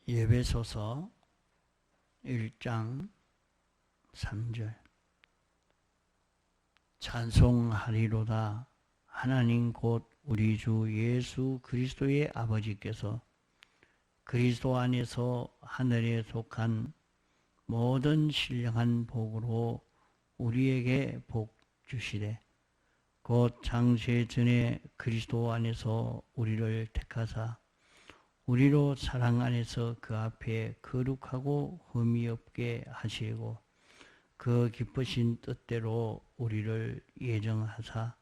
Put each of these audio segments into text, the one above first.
에베소서 1장 3절 찬송하리로다. 하나님 곧 우리 주 예수 그리스도의 아버지께서 그리스도 안에서 하늘에 속한 모든 신령한 복으로 우리에게 복 주시되 곧 창세 전에 그리스도 안에서 우리를 택하사 우리로 사랑 안에서 그 앞에 거룩하고 흠이 없게 하시고 그 기쁘신 뜻대로 우리를 예정하사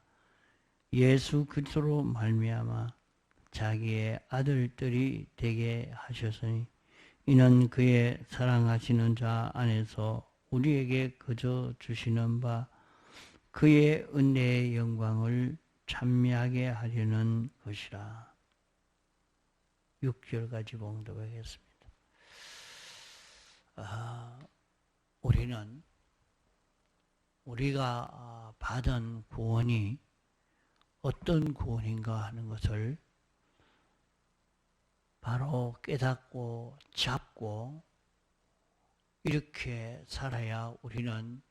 예수 그리스도로 말미암아 자기의 아들들이 되게 하셨으니 이는 그의 사랑하시는 자 안에서 우리에게 거저 주시는 바 그의 은혜의 영광을 찬미하게 하려는 것이라. 6절까지 봉독하겠습니다. 우리는 우리가 받은 구원이 어떤 구원인가 하는 것을 바로 깨닫고 잡고 이렇게 살아야 우리는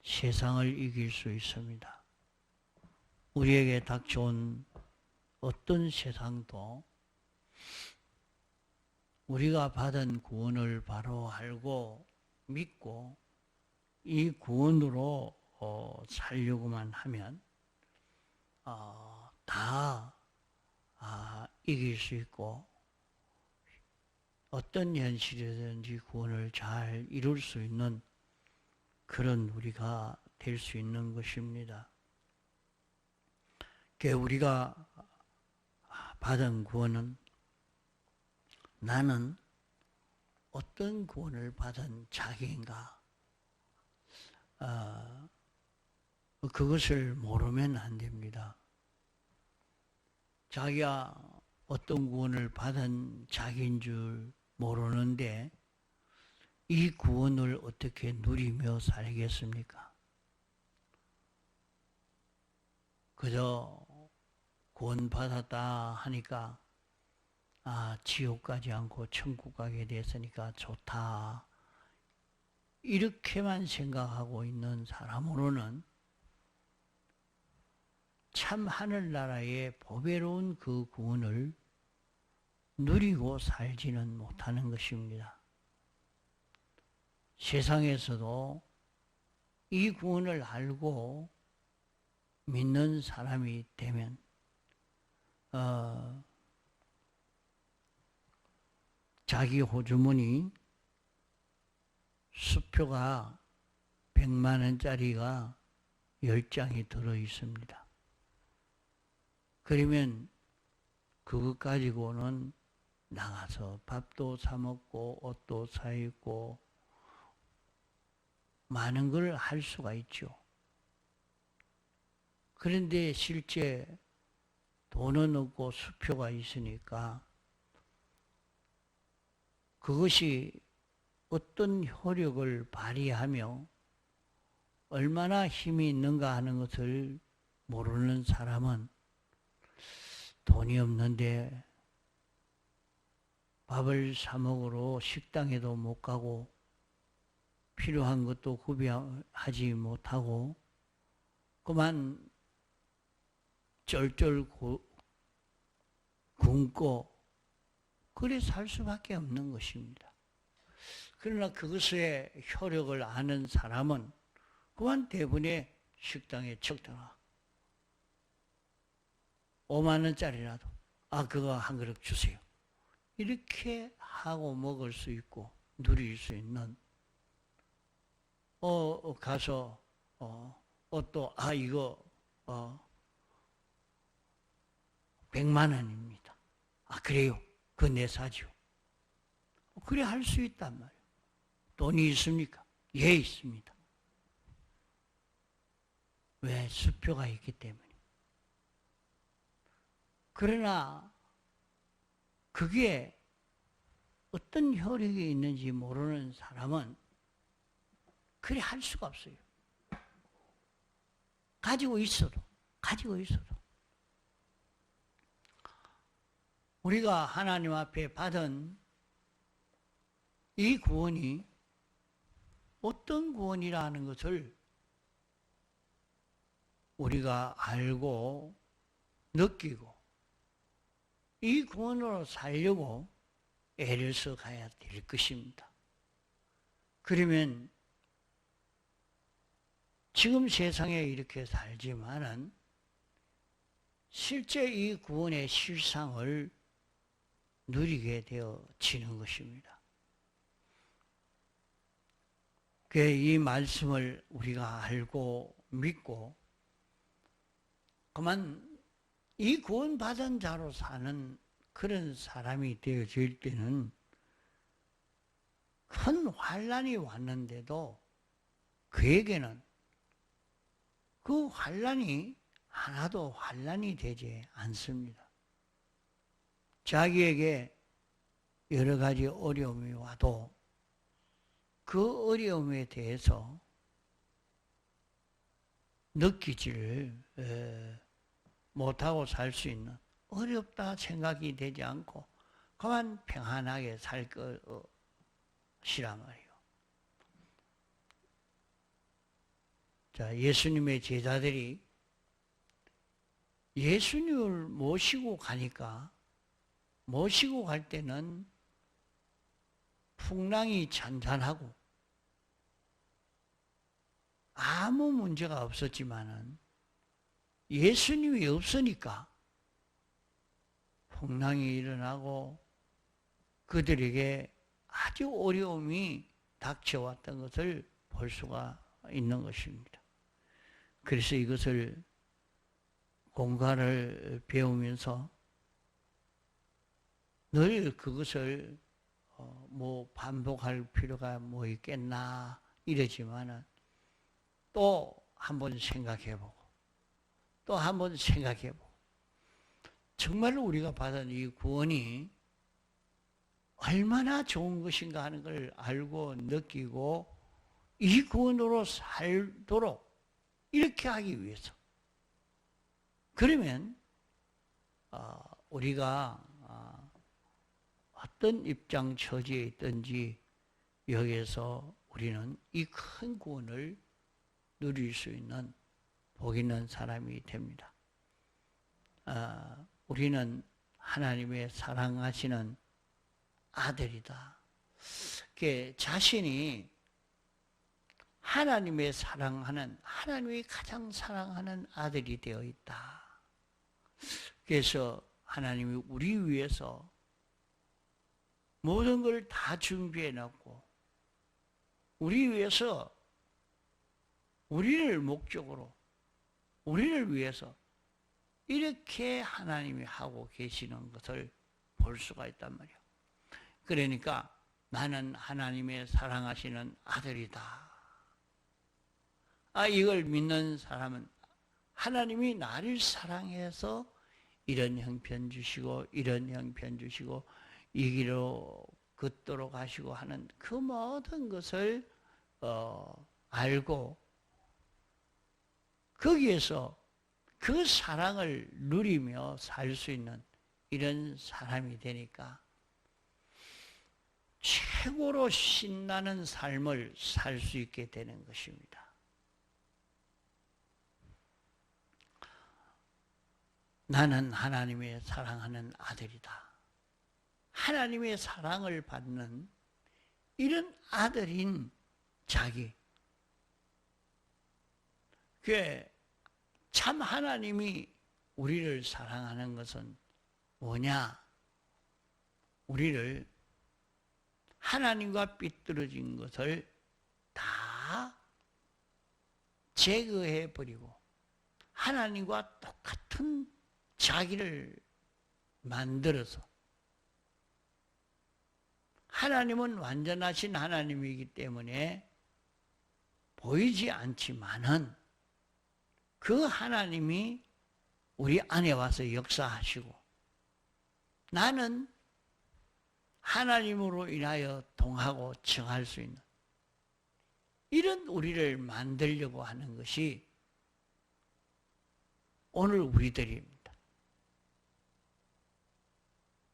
세상을 이길 수 있습니다. 우리에게 닥쳐온 어떤 세상도 우리가 받은 구원을 바로 알고 믿고 이 구원으로 살려고만 하면 다 이길 수 있고 어떤 현실이든지 구원을 잘 이룰 수 있는 그런 우리가 될 수 있는 것입니다. 우리가 받은 구원은 나는 어떤 구원을 받은 자기인가? 그것을 모르면 안 됩니다. 자기가 어떤 구원을 받은 자기인 줄 모르는데 이 구원을 어떻게 누리며 살겠습니까? 그저 구원 받았다 하니까 지옥 가지 않고 천국 가게 됐으니까 좋다. 이렇게만 생각하고 있는 사람으로는 참 하늘나라의 보배로운 그 구원을 누리고 살지는 못하는 것입니다. 세상에서도 이 구원을 알고 믿는 사람이 되면 자기 호주머니 수표가 100만 원짜리가 10장이 들어 있습니다. 그러면 그것 가지고는 나가서 밥도 사 먹고 옷도 사 입고 많은 걸 할 수가 있죠. 그런데 실제 돈은 없고 수표가 있으니까 그것이 어떤 효력을 발휘하며 얼마나 힘이 있는가 하는 것을 모르는 사람은 돈이 없는데 밥을 사 먹으러 식당에도 못 가고 필요한 것도 구비하지 못하고 그만 쩔쩔 굶고 그래 살 수밖에 없는 것입니다. 그러나 그것의 효력을 아는 사람은 그만 대부분의 식당에 척 들어가. 5만 원짜리라도 그거 한 그릇 주세요. 이렇게 하고 먹을 수 있고 누릴 수 있는 가서 옷도 이거 100만 원입니다. 그래요? 그거 내 사지요. 그래 할 수 있단 말이에요. 돈이 있습니까? 예, 있습니다. 왜? 수표가 있기 때문에. 그러나 그게 어떤 효력이 있는지 모르는 사람은 그래 할 수가 없어요. 가지고 있어도. 우리가 하나님 앞에 받은 이 구원이 어떤 구원이라는 것을 우리가 알고 느끼고 이 구원으로 살려고 애를 써 가야 될 것입니다. 그러면 지금 세상에 이렇게 살지만은 실제 이 구원의 실상을 누리게 되어지는 것입니다. 이 말씀을 우리가 알고 믿고 그만 이 구원받은 자로 사는 그런 사람이 되어질 때는 큰 환난이 왔는데도 그에게는 그 환난이 하나도 환난이 되지 않습니다. 자기에게 여러 가지 어려움이 와도 그 어려움에 대해서 느끼지를 못하고 살 수 있는 어렵다 생각이 되지 않고 그만 평안하게 살 것이란 말이에요. 자, 예수님의 제자들이 예수님을 모시고 가니까 모시고 갈 때는 풍랑이 잔잔하고 아무 문제가 없었지만은 예수님이 없으니까 풍랑이 일어나고 그들에게 아주 어려움이 닥쳐왔던 것을 볼 수가 있는 것입니다. 그래서 이것을 공간을 배우면서 늘 그것을 반복할 필요가 있겠나 이러지만은 또 한번 생각해보고 또 한번 생각해보고 정말로 우리가 받은 이 구원이 얼마나 좋은 것인가 하는 걸 알고 느끼고 이 구원으로 살도록 이렇게 하기 위해서 그러면 우리가 어떤 입장 처지에 있든지 여기에서 우리는 이 큰 구원을 누릴 수 있는 복 있는 사람이 됩니다. 우리는 하나님의 사랑하시는 아들이다. 자신이 하나님의 사랑하는, 하나님이 가장 사랑하는 아들이 되어 있다. 그래서 하나님이 우리 위해서 모든 걸 다 준비해 놨고, 우리 위해서, 우리를 목적으로, 우리를 위해서 이렇게 하나님이 하고 계시는 것을 볼 수가 있단 말이에요. 그러니까 나는 하나님의 사랑하시는 아들이다. 이걸 믿는 사람은 하나님이 나를 사랑해서 이런 형편 주시고 이런 형편 주시고 이 길로 걷도록 하시고 하는 그 모든 것을 알고 거기에서 그 사랑을 누리며 살 수 있는 이런 사람이 되니까 최고로 신나는 삶을 살 수 있게 되는 것입니다. 나는 하나님의 사랑하는 아들이다. 하나님의 사랑을 받는 이런 아들인 자기. 참 하나님이 우리를 사랑하는 것은 뭐냐? 우리를 하나님과 삐뚤어진 것을 다 제거해 버리고 하나님과 똑같은 자기를 만들어서 하나님은 완전하신 하나님이기 때문에 보이지 않지만은 그 하나님이 우리 안에 와서 역사하시고 나는 하나님으로 인하여 동하고 정할 수 있는 이런 우리를 만들려고 하는 것이 오늘 우리들입니다.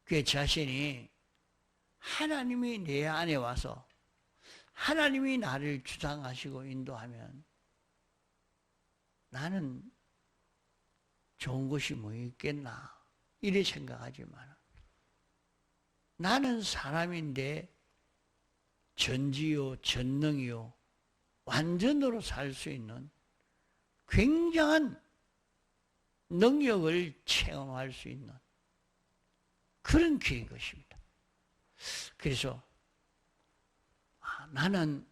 그 자신이 하나님이 내 안에 와서 하나님이 나를 주장하시고 인도하면 나는 좋은 것이 뭐 있겠나 이래 생각하지만 나는 사람인데 전지요 전능이요 완전으로 살 수 있는 굉장한 능력을 체험할 수 있는 그런 길인 것입니다. 그래서 나는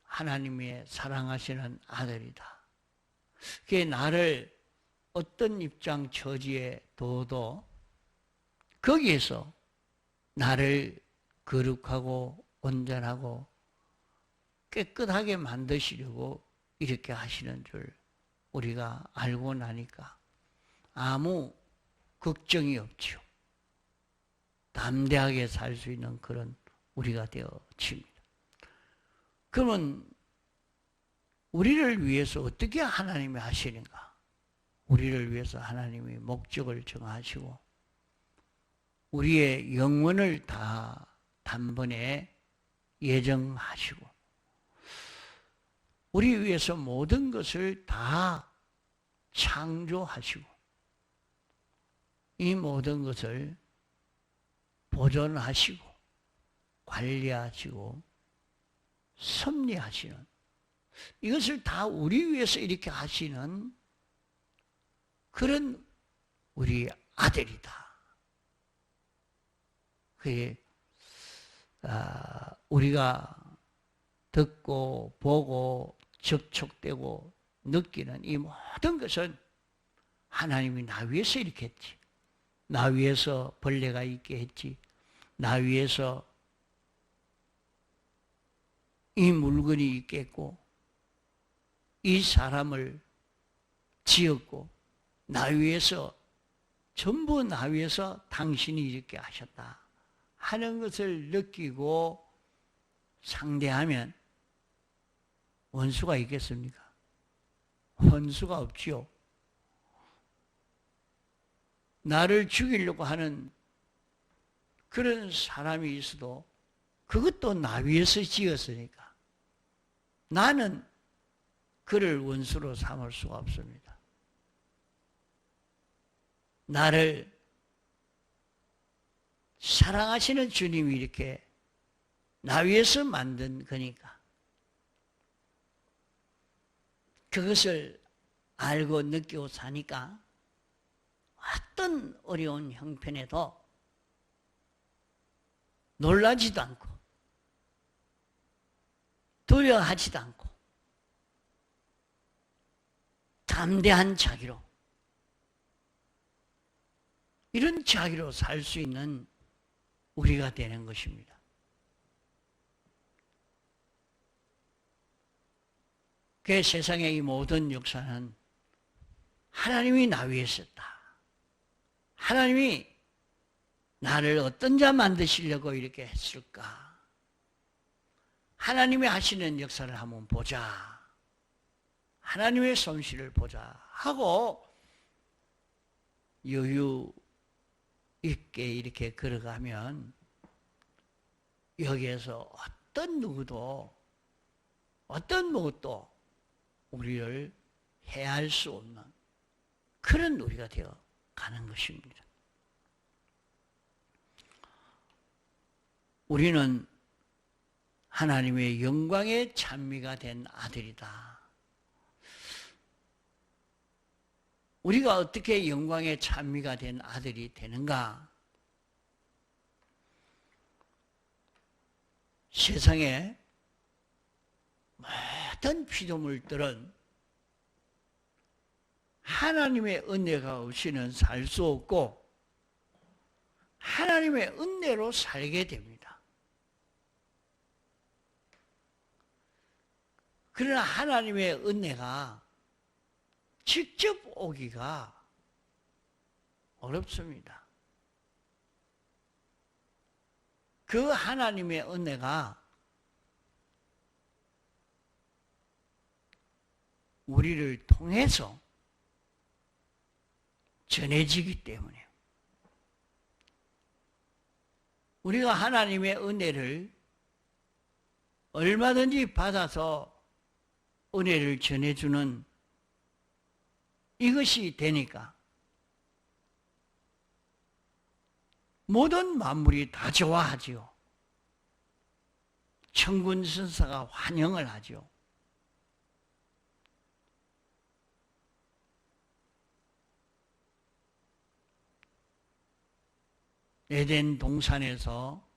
하나님의 사랑하시는 아들이다. 그게 나를 어떤 입장 처지에 둬도 거기에서 나를 거룩하고 온전하고 깨끗하게 만드시려고 이렇게 하시는 줄 우리가 알고 나니까 아무 걱정이 없지요. 담대하게 살 수 있는 그런 우리가 되어집니다. 그러면 우리를 위해서 어떻게 하나님이 하시는가? 우리를 위해서 하나님이 목적을 정하시고 우리의 영혼을 다 단번에 예정하시고 우리 위해서 모든 것을 다 창조하시고 이 모든 것을 보존하시고 관리하시고 섭리하시는 이것을 다 우리 위해서 이렇게 하시는 그런 우리 아들이다. 그게 우리가 듣고 보고 접촉되고 느끼는 이 모든 것은 하나님이 나 위해서 이렇게 했지. 나 위해서 벌레가 있게 했지. 나 위해서 이 물건이 있겠고 이 사람을 지었고 나 위해서 전부 나 위해서 당신이 이렇게 하셨다 하는 것을 느끼고 상대하면 원수가 있겠습니까? 원수가 없지요. 나를 죽이려고 하는 그런 사람이 있어도 그것도 나 위해서 지었으니까 나는 그를 원수로 삼을 수가 없습니다. 나를 사랑하시는 주님이 이렇게 나 위해서 만든 거니까 그것을 알고 느끼고 사니까 어떤 어려운 형편에도 놀라지도 않고 두려워하지도 않고 담대한 자기로 이런 자기로 살 수 있는 우리가 되는 것입니다. 그 세상의 이 모든 역사는 하나님이 나 위해 썼다. 하나님이 나를 어떤 자 만드시려고 이렇게 했을까? 하나님이 하시는 역사를 한번 보자. 하나님의 솜씨를 보자 하고 여유 있게 이렇게 걸어가면 여기에서 어떤 누구도 어떤 무엇도 우리를 해할 수 없는 그런 우리가 되어 가는 것입니다. 우리는 하나님의 영광의 찬미가 된 아들이다. 우리가 어떻게 영광의 찬미가 된 아들이 되는가? 세상에 모든 피조물들은 하나님의 은혜가 없이는 살 수 없고 하나님의 은혜로 살게 됩니다. 그러나 하나님의 은혜가 직접 오기가 어렵습니다. 그 하나님의 은혜가 우리를 통해서 전해지기 때문에 우리가 하나님의 은혜를 얼마든지 받아서 은혜를 전해주는 이것이 되니까 모든 만물이 다 좋아하지요. 천군 천사가 환영을 하죠. 에덴 동산에서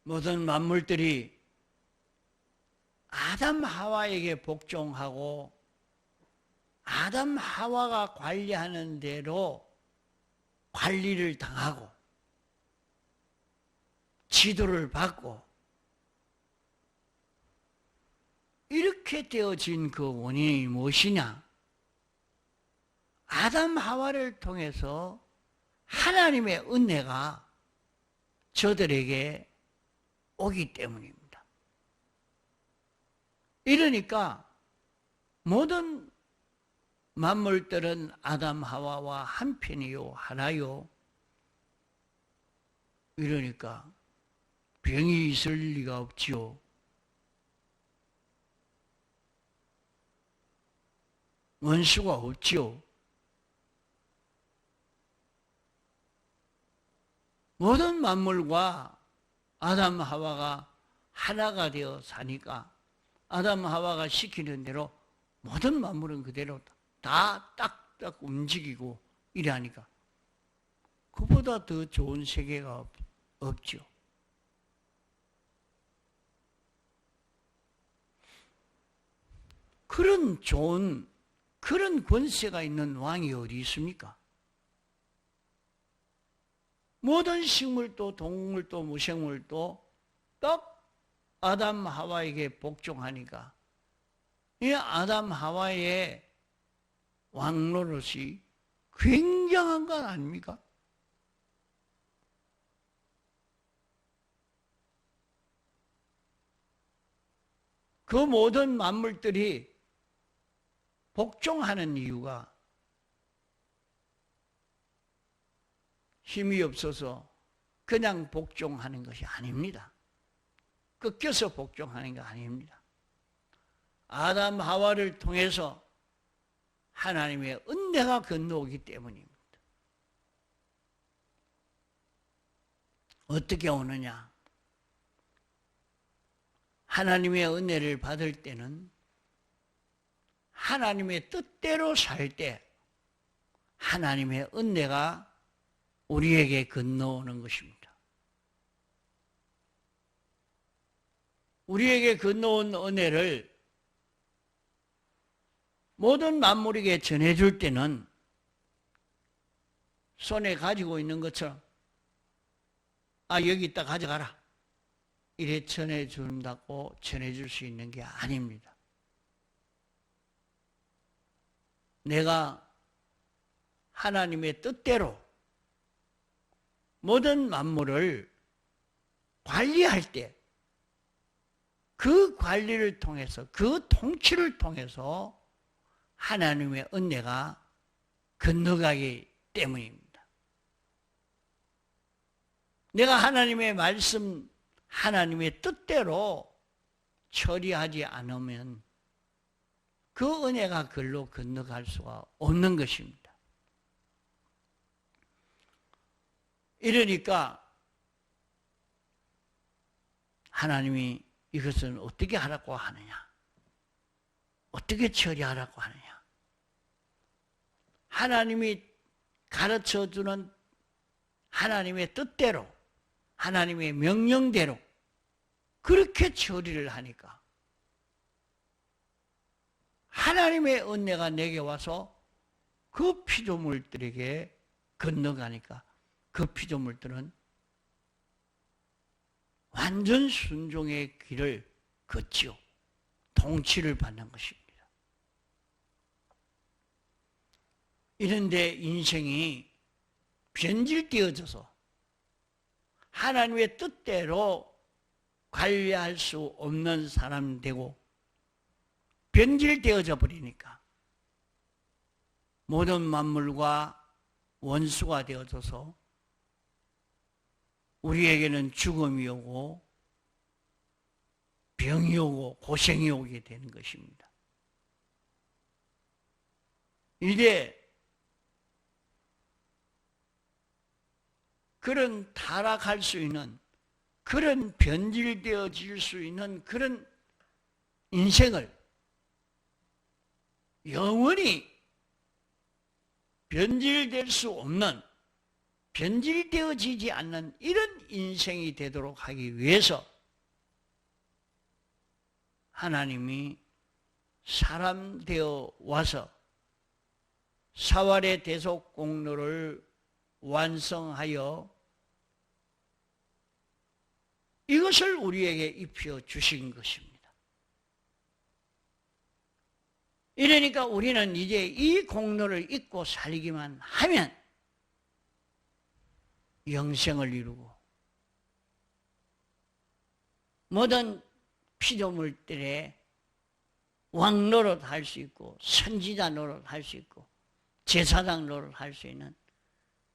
모든 만물들이 아담 하와에게 복종하고 아담 하와가 관리하는 대로 관리를 당하고 지도를 받고 이렇게 되어진 그 원인이 무엇이냐? 아담 하와를 통해서 하나님의 은혜가 저들에게 오기 때문입니다. 이러니까 모든 만물들은 아담 하와와 한편이요 하나요. 이러니까 병이 있을 리가 없지요. 원수가 없지요. 모든 만물과 아담 하와가 하나가 되어 사니까 아담 하와가 시키는 대로 모든 만물은 그대로 다 딱딱 움직이고 이러니까 그보다 더 좋은 세계가 없죠. 그런 좋은 그런 권세가 있는 왕이 어디 있습니까? 모든 식물도 동물도 무생물도 딱 아담 하와에게 복종하니까 이 아담 하와의 왕노릇이 굉장한 것 아닙니까? 그 모든 만물들이 복종하는 이유가 힘이 없어서 그냥 복종하는 것이 아닙니다. 꺾여서 복종하는 게 아닙니다. 아담 하와를 통해서 하나님의 은혜가 건너오기 때문입니다. 어떻게 오느냐? 하나님의 은혜를 받을 때는 하나님의 뜻대로 살 때 하나님의 은혜가 우리에게 건너오는 것입니다. 우리에게 건너온 은혜를 모든 만물에게 전해줄 때는 손에 가지고 있는 것처럼 여기 있다 가져가라 이래 전해준다고 전해줄 수 있는 게 아닙니다. 내가 하나님의 뜻대로 모든 만물을 관리할 때 그 관리를 통해서 그 통치를 통해서 하나님의 은혜가 건너가기 때문입니다. 내가 하나님의 말씀, 하나님의 뜻대로 처리하지 않으면 그 은혜가 글로 건너갈 수가 없는 것입니다. 이러니까 하나님이 이것은 어떻게 하라고 하느냐? 어떻게 처리하라고 하느냐? 하나님이 가르쳐주는 하나님의 뜻대로, 하나님의 명령대로 그렇게 처리를 하니까 하나님의 은혜가 내게 와서 그 피조물들에게 건너가니까 그 피조물들은 완전 순종의 길을 걷지요. 통치를 받는 것입니다. 이런데 인생이 변질되어져서 하나님의 뜻대로 관리할 수 없는 사람 되고 변질되어져 버리니까 모든 만물과 원수가 되어져서 우리에게는 죽음이 오고 병이 오고 고생이 오게 되는 것입니다. 이제 그런 타락할 수 있는, 그런 변질되어질 수 있는 그런 인생을 영원히 변질될 수 없는, 변질되어지지 않는 이런 인생이 되도록 하기 위해서 하나님이 사람 되어 와서 사활의 대속 공로를 완성하여 이것을 우리에게 입혀 주신 것입니다. 이러니까 우리는 이제 이 공로를 잊고 살기만 하면 영생을 이루고 모든 피조물들의 왕 노릇 할 수 있고 선지자 노릇 할 수 있고 제사장 노릇 할 수 있는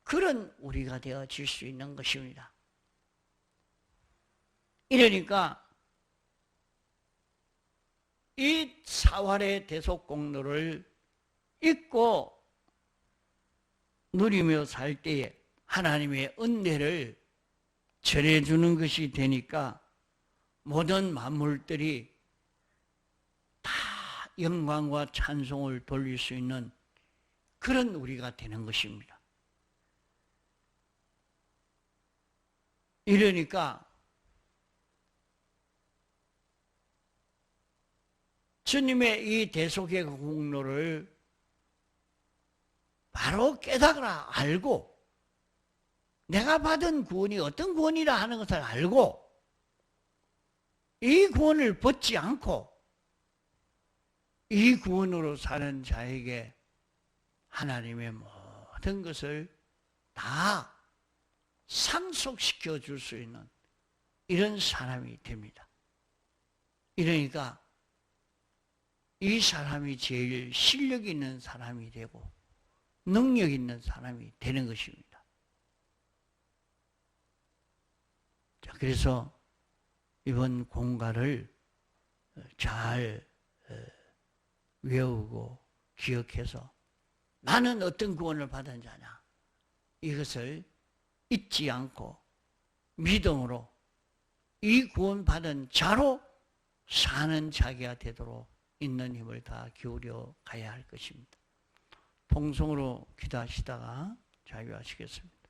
그런 우리가 되어질 수 있는 것입니다. 이러니까 이 사활의 대속 공로를 잊고 누리며 살 때에 하나님의 은혜를 전해주는 것이 되니까 모든 만물들이 다 영광과 찬송을 돌릴 수 있는 그런 우리가 되는 것입니다. 이러니까 주님의 이 대속의 공로를 바로 깨달아 알고 내가 받은 구원이 어떤 구원이라 하는 것을 알고 이 구원을 벗지 않고 이 구원으로 사는 자에게 하나님의 모든 것을 다 상속시켜 줄 수 있는 이런 사람이 됩니다. 이러니까 이 사람이 제일 실력 있는 사람이 되고 능력 있는 사람이 되는 것입니다. 자, 그래서 이번 공가를 잘 외우고 기억해서 나는 어떤 구원을 받은 자냐 이것을 잊지 않고 믿음으로 이 구원받은 자로 사는 자기가 되도록 있는 힘을 다 기울여 가야 할 것입니다. 통성으로 기도하시다가 자유하시겠습니다.